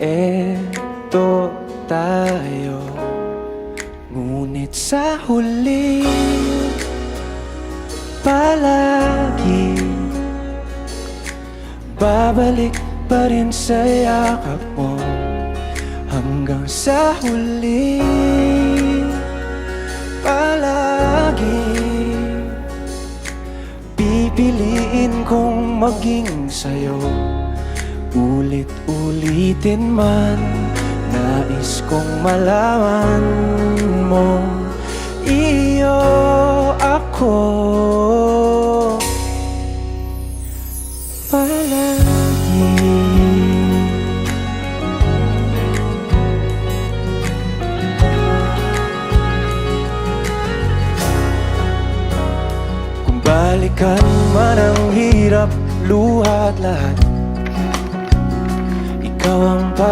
Eto tayo, ngunit sa huli palagi babalik pa rin sa yakap mo. Hanggang sa huli palagi pipiliin kong maging sa'yo. Ulit-ulitin man, nais kong malaman mo, iyo ako palagi. Kung balikan man ang hirap, luha at lahat, ikaw ang